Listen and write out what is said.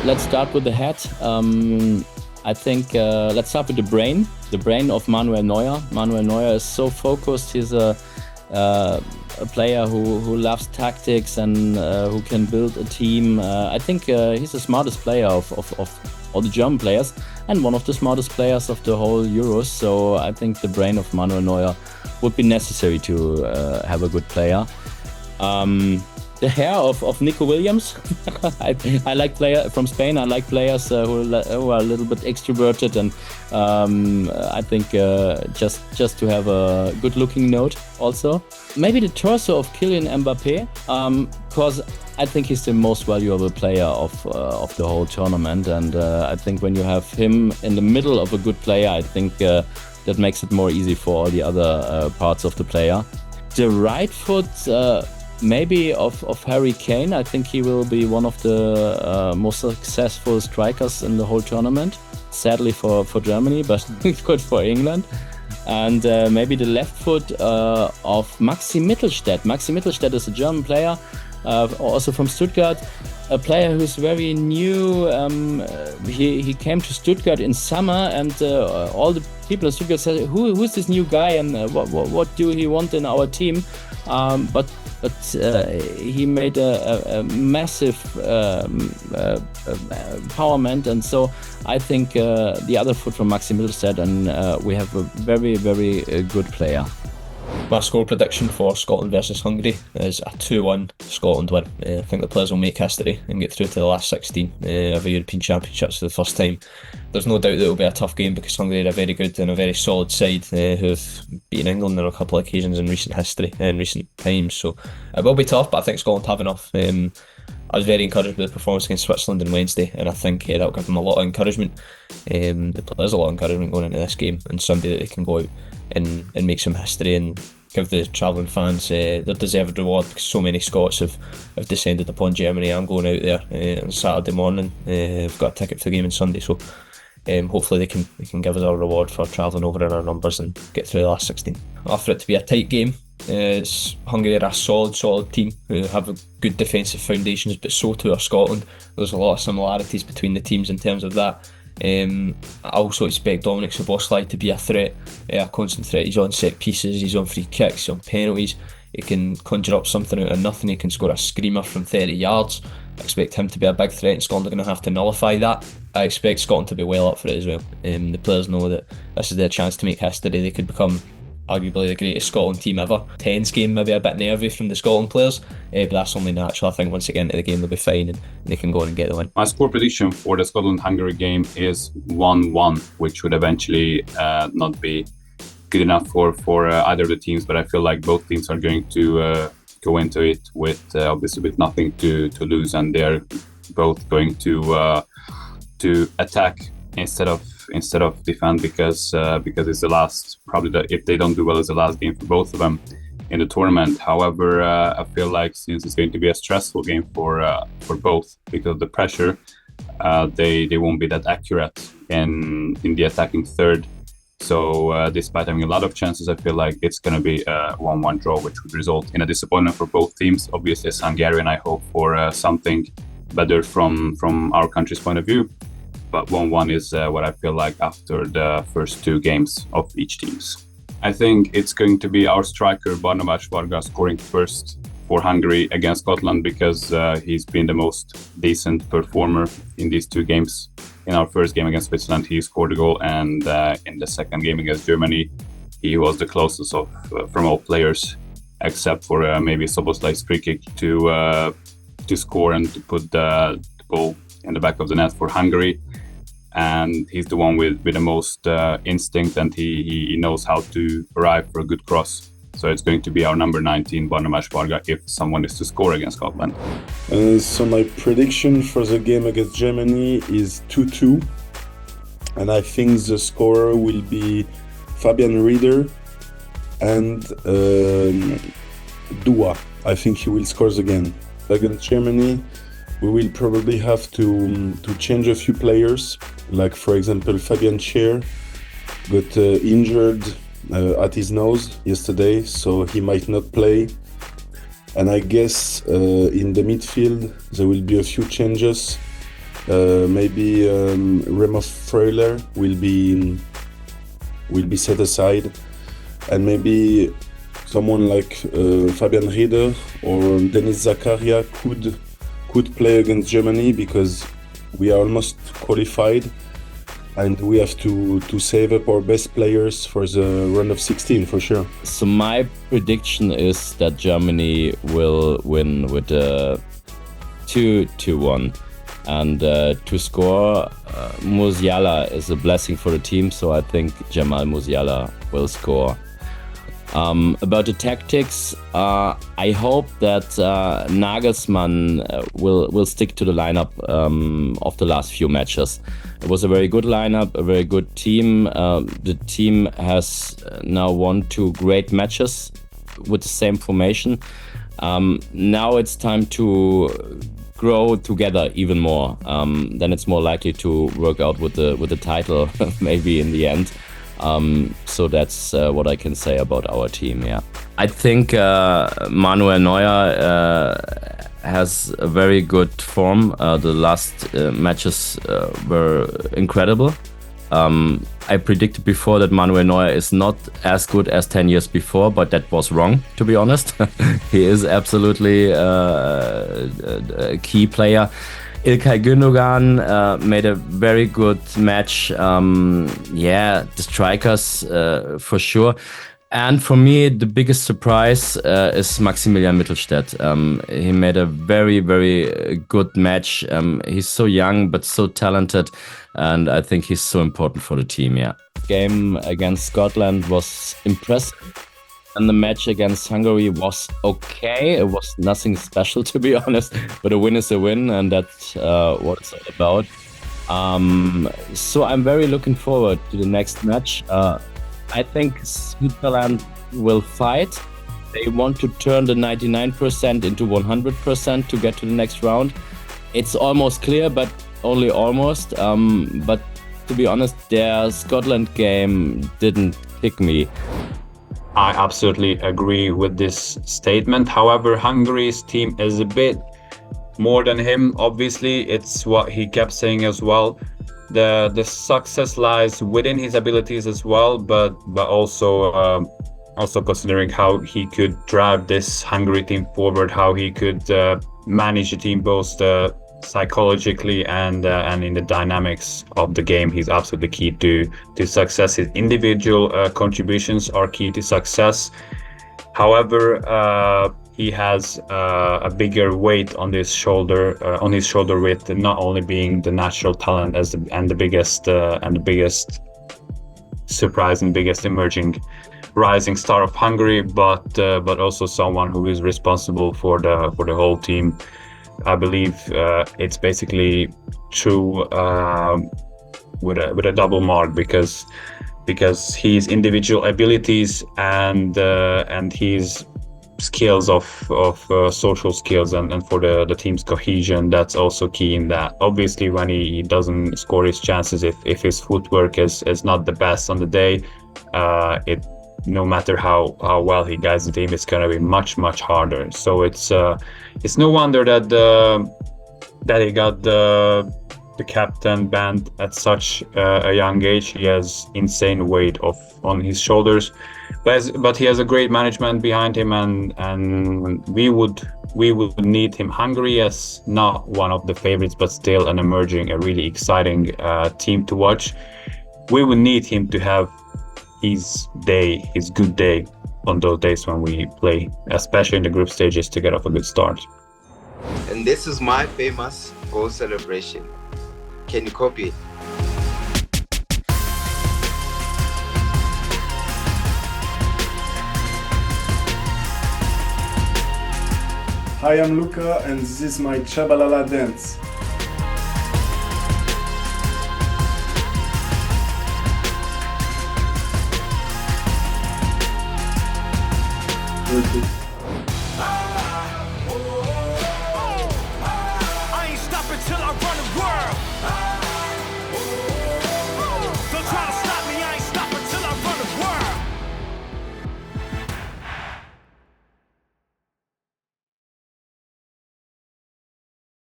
let's start with the head. I think let's start with the brain. The brain of Manuel Neuer. Manuel Neuer is so focused. He's a player who loves tactics and who can build a team. I think he's the smartest player of all the German players and one of the smartest players of the whole Euros. So I think the brain of Manuel Neuer would be necessary to have a good player. The hair of Nico Williams. I like player from Spain. I like players who are a little bit extroverted, and I think just to have a good-looking note. Also, maybe the torso of Kylian Mbappé, because I think he's the most valuable player of the whole tournament, and I think when you have him in the middle of a good player, I think that makes it more easy for all the other parts of the player. The right foot. Maybe of Harry Kane. I think he will be one of the most successful strikers in the whole tournament. Sadly for Germany, but good for England. And maybe the left foot of Maxi Mittelstädt. Maxi Mittelstädt is a German player, also from Stuttgart. A player who's very new. He came to Stuttgart in summer, and all the people in Stuttgart said, "Who's this new guy, and what do he want in our team?" But he made a massive empowerment, and so I think the other foot from Maxi Mittelstädt, and we have a very, very good player. My score prediction for Scotland versus Hungary is a 2-1 Scotland win. I think the players will make history and get through to the last 16 of the European Championships for the first time. There's no doubt that it will be a tough game because Hungary are a very good and a very solid side who've beaten England on a couple of occasions in recent history and recent times. So it will be tough, but I think Scotland have enough. I was very encouraged with the performance against Switzerland on Wednesday, and I think that'll give them a lot of encouragement. The players a lot of encouragement going into this game, and Sunday that they can go out and make some history and give the travelling fans their deserved reward, because so many Scots have descended upon Germany. I'm going out there on Saturday morning. I've got a ticket for the game on Sunday, so hopefully they can give us our reward for travelling over in our numbers and get through the last 16. I offer it to be a tight game. Hungary are a solid team who have a good defensive foundations, but so too are Scotland. There's a lot of similarities between the teams in terms of that. I also expect Dominik Szoboszlai to be a threat, a constant threat. He's on set pieces, he's on free kicks, he's on penalties. He can conjure up something out of nothing. He can score a screamer from 30 yards. I expect him to be a big threat, and Scotland are going to have to nullify that. I expect Scotland to be well up for it as well. The players know that this is their chance to make history. They could become arguably the greatest Scotland team ever. Tense game, maybe a bit nervy from the Scotland players, but that's only natural. I think once they get into the game they'll be fine and they can go on and get the win. My score prediction for the Scotland-Hungary game is 1-1, which would eventually not be good enough for either of the teams, but I feel like both teams are going to go into it with obviously with nothing to lose, and they're both going to attack instead of defend, because it's the last, probably if they don't do well, it's the last game for both of them in the tournament. However, I feel like since it's going to be a stressful game for both because of the pressure, they won't be that accurate in the attacking third. So despite having a lot of chances, I feel like it's going to be a 1-1 draw, which would result in a disappointment for both teams. Obviously, as Hungarian, I hope for something better from our country's point of view. But 1-1 is what I feel like after the first two games of each teams. I think it's going to be our striker Barnabas Varga scoring first for Hungary against Scotland, because he's been the most decent performer in these two games. In our first game against Switzerland, he scored a goal, and in the second game against Germany, he was the closest from all players, except for maybe Szoboszlai's free kick to score and to put the ball in the back of the net for Hungary. And he's the one with the most instinct, and he knows how to arrive for a good cross. So it's going to be our number 19, Barnabas Varga, if someone is to score against Scotland. So my prediction for the game against Germany is 2-2. And I think the scorer will be Fabian Rieder and Dua. I think he will score again. Against Germany, we will probably have to change a few players. Like, for example, Fabian Schär got injured at his nose yesterday, so he might not play. And I guess in the midfield there will be a few changes. Maybe Remo Freuler will be set aside, and maybe someone like Fabian Rieder or Denis Zakaria could play against Germany, because we are almost qualified and we have to save up our best players for the round of 16 for sure. So my prediction is that Germany will win with 2-1. And to score, Musiala is a blessing for the team, so I think Jamal Musiala will score. About the tactics, I hope that Nagelsmann will stick to the lineup of the last few matches. It was a very good lineup, a very good team. The team has now won 2 great matches with the same formation. Now it's time to grow together even more. Then it's more likely to work out with the title maybe in the end. So that's what I can say about our team. Yeah, I think Manuel Neuer has a very good form. The last matches were incredible. I predicted before that Manuel Neuer is not as good as 10 years before, but that was wrong, to be honest. He is absolutely a key player. İlkay Gündogan made a very good match. The strikers for sure. And for me, the biggest surprise is Maximilian Mittelstädt. He made a very, very good match. He's so young, but so talented. And I think he's so important for the team, yeah. Game against Scotland was impressive. And the match against Hungary was okay. It was nothing special, to be honest. But a win is a win, and that's what it's all about. So I'm very looking forward to the next match. I think Switzerland will fight. They want to turn the 99% into 100% to get to the next round. It's almost clear, but only almost. But to be honest, their Scotland game didn't pick me. I absolutely agree with this statement. However, Hungary's team is a bit more than him. Obviously, it's what he kept saying as well. The success lies within his abilities as well, but also considering how he could drive this Hungary team forward, how he could manage the team both psychologically and in the dynamics of the game. He's absolutely key to success. His individual contributions are key to success. However, he has a bigger weight on his shoulder with not only being the natural talent and the biggest surprise and biggest emerging rising star of Hungary, but also someone who is responsible for the whole team. I believe it's basically true with a double mark, because his individual abilities and his skills of social skills and for the team's cohesion, that's also key in that. Obviously, when he doesn't score his chances, if his footwork is not the best on the day, no matter how well he guides the team, it's going to be much harder. So it's no wonder that he got the captain band at such a young age. He has insane weight on his shoulders, but he has a great management behind him, and we would need him. Hungary is not one of the favorites, but still a really exciting team to watch. We would need him to have his good day on those days when we play, especially in the group stages, to get off a good start. And this is my famous goal celebration. Can you copy it? Hi, I'm Luca, and this is my Chabalala dance. Perfect.